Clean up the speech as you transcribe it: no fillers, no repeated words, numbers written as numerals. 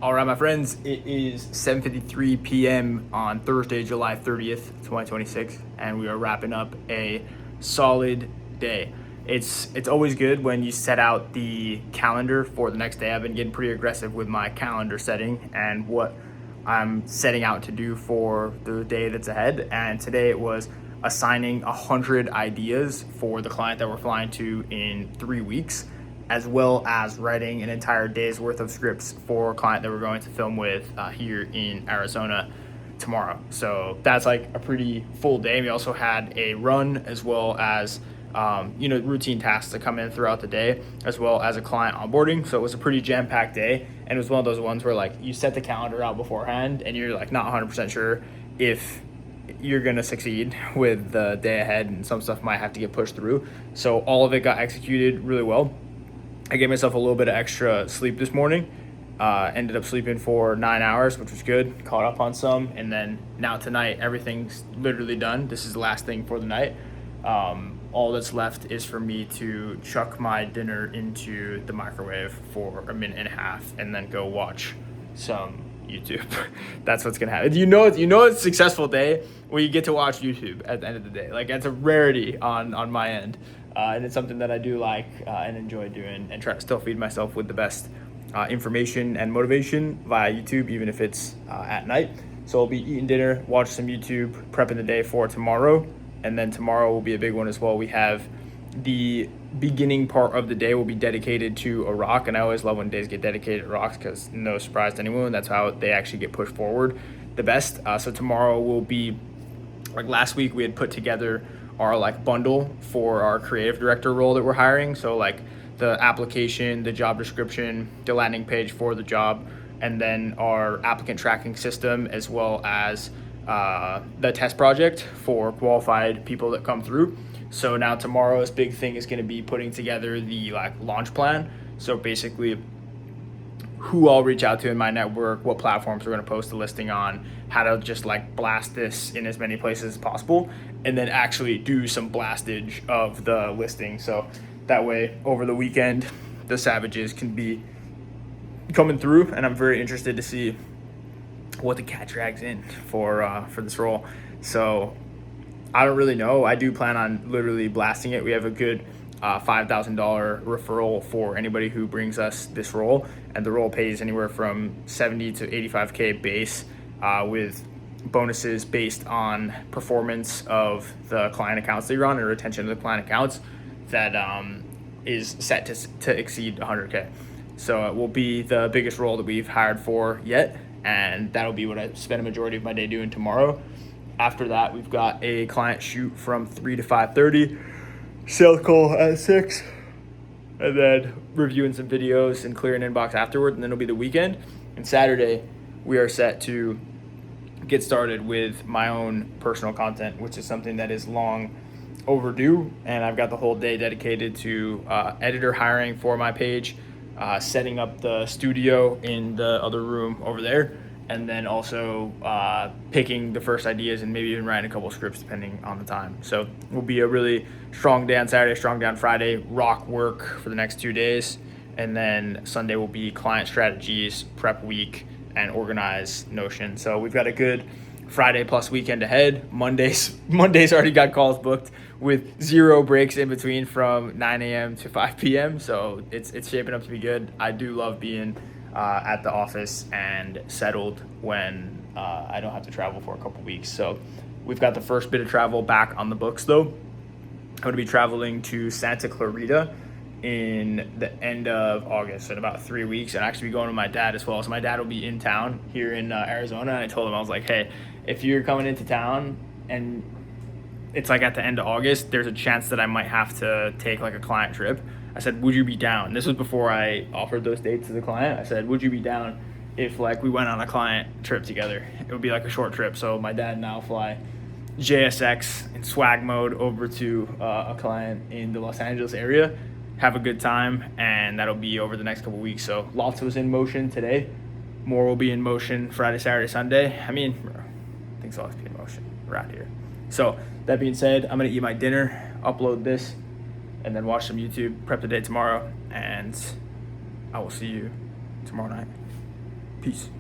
All right, my friends, it is 7:53 p.m. on Thursday, July 30th, 2026, and we are wrapping up a solid day. It's always good when you set out the calendar for the next day. I've been getting pretty aggressive with my calendar setting and what I'm setting out to do for the day that's ahead. And today it was assigning 100 ideas for the client that we're flying to in 3 weeks, as well as writing an entire day's worth of scripts for a client that we're going to film with here in Arizona tomorrow. So that's like a pretty full day. We also had a run as well as routine tasks that come in throughout the day, as well as a client onboarding. So it was a pretty jam-packed day, and it was one of those ones where like you set the calendar out beforehand and you're like not 100% sure if you're gonna succeed with the day ahead, and some stuff might have to get pushed through. So all of it got executed really well. I gave myself a little bit of extra sleep this morning. Ended up sleeping for 9 hours, which was good. Caught up on some, and then now tonight everything's literally done. This is the last thing for the night. All that's left is for me to chuck my dinner into the microwave for a minute and a half, and then go watch some YouTube. That's what's gonna happen. It's a successful day when you get to watch YouTube at the end of the day. Like, that's a rarity on my end. And it's something that I do like and enjoy doing, and try to still feed myself with the best information and motivation via YouTube, even if it's at night. So I'll be eating dinner, watch some YouTube, prepping the day for tomorrow, and then tomorrow will be a big one as well. We have the beginning part of the day will be dedicated to a rock, and I always love when days get dedicated to rocks because no surprise to anyone, that's how they actually get pushed forward the best. So tomorrow will be, like last week we had put together our like bundle for our creative director role that we're hiring. So like the application, the job description, the landing page for the job, and then our applicant tracking system, as well as the test project for qualified people that come through. So now tomorrow's big thing is going to be putting together the like launch plan. So basically who I'll reach out to in my network, what platforms we're going to post the listing on, how to just like blast this in as many places as possible, and then actually do some blastage of the listing. So that way over the weekend, the savages can be coming through, and I'm very interested to see what the cat drags in for this role. So I don't really know. I do plan on literally blasting it. We have a good $5,000 referral for anybody who brings us this role, and the role pays anywhere from 70 to 85K base with bonuses based on performance of the client accounts that you're on and retention of the client accounts that is set to exceed 100K. So it will be the biggest role that we've hired for yet, and that'll be what I spend a majority of my day doing tomorrow. After that, we've got a client shoot from 3 to 5:30, sales call at 6, and then reviewing some videos and clearing inbox afterward, and then it'll be the weekend. And Saturday, we are set to get started with my own personal content, which is something that is long overdue, and I've got the whole day dedicated to editor hiring for my page, setting up the studio in the other room over there, and then also picking the first ideas and maybe even writing a couple scripts depending on the time. So it will be a really strong day on Saturday, strong day on Friday, rock work for the next 2 days, and then Sunday will be client strategies, prep week, and organize Notion. So we've got a good Friday plus weekend ahead. Monday's already got calls booked with 0 breaks in between from 9 a.m. to 5 p.m. So it's shaping up to be good. I do love being at the office and settled when I don't have to travel for a couple weeks. So we've got the first bit of travel back on the books though. I'm going to be traveling to Santa Clarita in the end of August in about 3 weeks, and actually be going with my dad as well. So my dad will be in town here in Arizona, and I told him, I was like, hey, if you're coming into town and it's like at the end of August, there's a chance that I might have to take like a client trip. I said, would you be down? This was before I offered those dates to the client. I said, would you be down if like we went on a client trip together? It would be like a short trip. So my dad and I will fly JSX in swag mode over to a client in the Los Angeles area, have a good time, and that'll be over the next couple weeks. So lots was in motion today. More will be in motion Friday, Saturday, Sunday. I mean, things will always be in motion around here. So that being said, I'm gonna eat my dinner, upload this, and then watch some YouTube, prep the day tomorrow, and I will see you tomorrow night. Peace. Peace.